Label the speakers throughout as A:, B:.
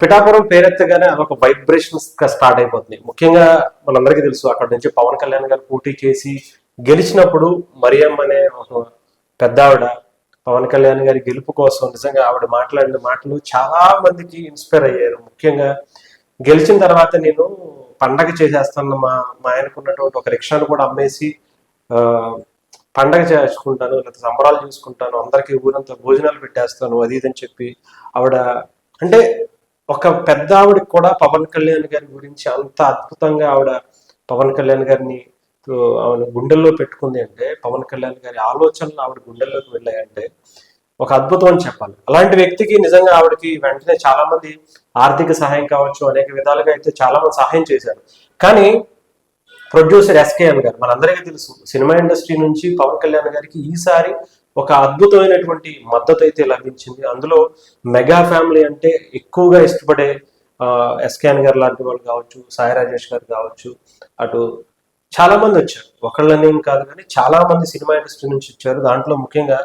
A: పిఠాపురం పేరెత్తగానే అదొక వైబ్రేషన్స్ గా స్టార్ట్ అయిపోతుంది. ముఖ్యంగా మనందరికీ తెలుసు అక్కడ నుంచి పవన్ కళ్యాణ్ గారు పోటీ చేసి గెలిచినప్పుడు మరియమ్మ అనే ఒక పెద్ద ఆవిడ పవన్ కళ్యాణ్ గారి గెలుపు కోసం నిజంగా ఆవిడ మాట్లాడిన మాటలు చాలా మందికి ఇన్స్పైర్ అయ్యారు. ముఖ్యంగా గెలిచిన తర్వాత నేను పండగ చేసేస్తాను, మా మా ఆయనకున్నటువంటి ఒక రిక్షాను కూడా అమ్మేసి పండగ చేసుకుంటాను, లేదా సంబరాలు చూసుకుంటాను, అందరికీ ఊరంతా భోజనాలు పెట్టేస్తాను, అది ఇదని చెప్పి ఆవిడ అంటే ఒక పెద్ద ఆవిడకి కూడా పవన్ కళ్యాణ్ గారి గురించి అంత అద్భుతంగా ఆవిడ పవన్ కళ్యాణ్ గారిని ఆవిడ గుండెల్లో పెట్టుకుంది అంటే, పవన్ కళ్యాణ్ గారి ఆలోచనలు ఆవిడ గుండెల్లోకి వెళ్ళాయంటే ఒక అద్భుతం అని చెప్పాలి. అలాంటి వ్యక్తికి నిజంగా ఆవిడకి వెంటనే చాలా మంది ఆర్థిక సహాయం కావచ్చు, అనేక విధాలుగా అయితే చాలా మంది సహాయం చేశారు. కానీ ప్రొడ్యూసర్ ఎస్కేఎన్ గారు మనందరికీ తెలుసు, సినిమా ఇండస్ట్రీ నుంచి పవన్ కళ్యాణ్ గారికి ఈసారి ఒక అద్భుతమైనటువంటి మద్దతు అయితే లభించింది. అందులో మెగా ఫ్యామిలీ అంటే ఎక్కువగా ఇష్టపడే ఎస్కేఎన్ గారు లాంటి వాళ్ళు కావచ్చు, సాయి రాజేష్ గారు కావచ్చు, అటు చాలా మంది వచ్చారు. ఒకళ్ళనేం కాదు కానీ చాలా మంది సినిమా ఇండస్ట్రీ నుంచి వచ్చారు. దాంట్లో ముఖ్యంగా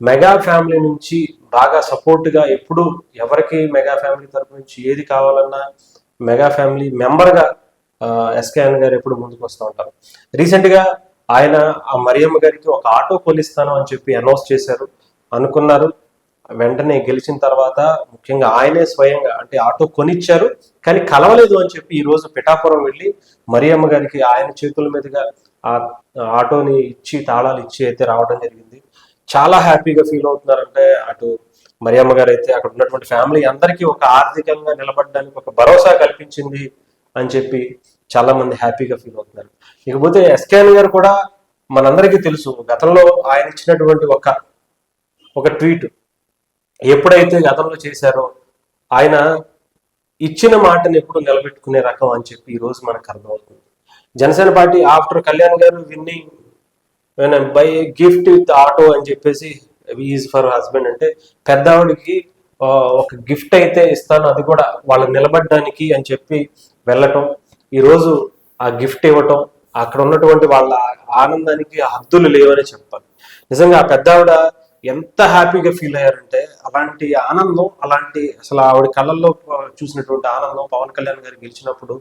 A: మెగా ఫ్యామిలీ నుంచి బాగా సపోర్ట్గా ఎప్పుడు ఎవరికి మెగా ఫ్యామిలీ తరపు నుంచి ఏది కావాలన్నా మెగా ఫ్యామిలీ మెంబర్గా ఎస్కేఎన్ గారు ఎప్పుడు ముందుకు వస్తూ ఉంటారు. రీసెంట్గా ఆయన ఆ మరియమ్మ గారికి ఒక ఆటో కొనిస్తాను అని చెప్పి అనౌన్స్ చేశారు. అనుకున్నారు, వెంటనే గెలిచిన తర్వాత ముఖ్యంగా ఆయనే స్వయంగా అంటే ఆటో కొనిచ్చారు. కానీ కలవలేదు అని చెప్పి ఈరోజు పిఠాపురం వెళ్ళి మరియమ్మ గారికి ఆయన చేతుల మీదుగా ఆ ఆటోని ఇచ్చి తాళాలు ఇచ్చి అయితే రావడం జరిగింది. చాలా హ్యాపీగా ఫీల్ అవుతున్నారంటే అటు మరియమ్మ గారు అయితే అక్కడ ఉన్నటువంటి ఫ్యామిలీ అందరికీ ఒక ఆర్థికంగా నిలబడడానికి ఒక భరోసా కల్పించింది అని చెప్పి చాలా మంది హ్యాపీగా ఫీల్ అవుతున్నారు. ఇకపోతే ఎస్కేఎన్ గారు కూడా మనందరికీ తెలుసు, గతంలో ఆయన ఇచ్చినటువంటి ఒక ట్వీట్ ఎప్పుడైతే గతంలో చేశారో ఆయన ఇచ్చిన మాటను ఎప్పుడు నిలబెట్టుకునే రకం అని చెప్పి ఈ రోజు మనకు అర్థమవుతుంది. జనసేన పార్టీ ఆఫ్టర్ కళ్యాణ్ గారు winning by gift with auto అని చెప్పేసి ఈజ్ ఫర్ హస్బెండ్ అంటే పెద్దవాడికి ఒక గిఫ్ట్ అయితే ఇస్తాను, అది కూడా వాళ్ళు నిలబడడానికి అని చెప్పి వెళ్ళటం, ఈరోజు ఆ గిఫ్ట్ ఇవ్వటం, అక్కడ ఉన్నటువంటి వాళ్ళ ఆనందానికి హద్దులు లేవని చెప్పాలి. నిజంగా ఆ పెద్దావిడ ఎంత హ్యాపీగా ఫీల్ అయ్యారంటే అలాంటి ఆనందం, అలాంటి అసలు ఆవిడ కళ్ళల్లో చూసినటువంటి ఆనందం పవన్ కళ్యాణ్ గారు గెలిచినప్పుడు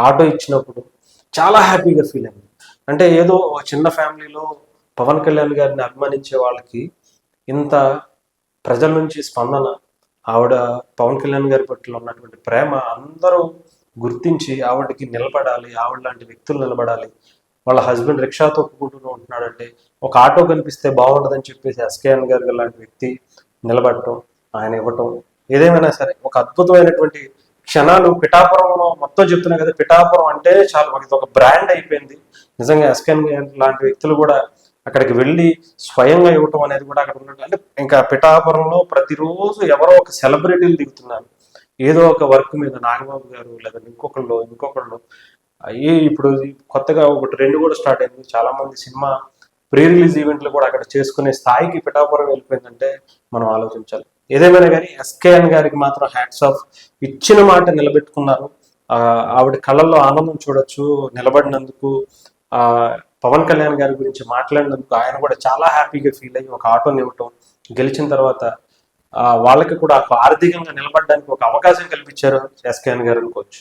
A: ఆటో ఇచ్చినప్పుడు చాలా హ్యాపీగా ఫీల్ అయింది. అంటే ఏదో చిన్న ఫ్యామిలీలో పవన్ కళ్యాణ్ గారిని అభిమానించే వాళ్ళకి ఇంత ప్రజల నుంచి స్పందన, ఆవిడ పవన్ కళ్యాణ్ గారి పట్ల ఉన్నటువంటి ప్రేమ అందరూ గుర్తించి ఆవిడకి నిలబడాలి, ఆవిడ లాంటి వ్యక్తులు నిలబడాలి. వాళ్ళ హస్బెండ్ రిక్షా తొక్కుకుంటూ ఉంటున్నాడంటే ఒక ఆటో కనిపిస్తే బాగుండదని చెప్పేసి ఎస్కేఎన్ గారు లాంటి వ్యక్తి నిలబడటం, ఆయన ఇవ్వటం, ఏదేమైనా సరే ఒక అద్భుతమైనటువంటి క్షణాలు. పిఠాపురంలో మొత్తం చెప్తున్నా కదా, పిఠాపురం అంటే చాలా ఒక బ్రాండ్ అయిపోయింది. నిజంగా ఎస్కేఎన్ లాంటి వ్యక్తులు కూడా అక్కడికి వెళ్ళి స్వయంగా ఇవ్వటం అనేది కూడా అక్కడ ఉన్నట్టు. అంటే ఇంకా పిఠాపురంలో ప్రతిరోజు ఎవరో ఒక సెలబ్రిటీలు దిగుతున్నారు ఏదో ఒక వర్క్ మీద, నాగబాబు గారు లేదా ఇంకొకళ్ళు ఇప్పుడు కొత్తగా ఒకటి 2 కూడా స్టార్ట్ అయింది. చాలా మంది సినిమా ప్రీ రిలీజ్ ఈవెంట్లు కూడా అక్కడ చేసుకునే స్థాయికి పిఠాపురం వెళ్ళిపోయిందంటే మనం ఆలోచించాలి. ఏదేమైనా కానీ ఎస్కేఎన్ గారికి మాత్రం హ్యాట్స్ ఆఫ్, ఇచ్చిన మాట నిలబెట్టుకున్నారు. ఆవిడ కళ్ళల్లో ఆనందం చూడొచ్చు నిలబడినందుకు. పవన్ కళ్యాణ్ గారి గురించి మాట్లాడినందుకు ఆయన కూడా చాలా హ్యాపీగా ఫీల్ అయ్యి ఒక ఆటోని ఇవ్వటం, గెలిచిన తర్వాత వాళ్ళకి కూడా ఆర్థికంగా నిలబడడానికి ఒక అవకాశం కల్పించారు ఎస్కేఎన్ గారు అనుకోవచ్చు.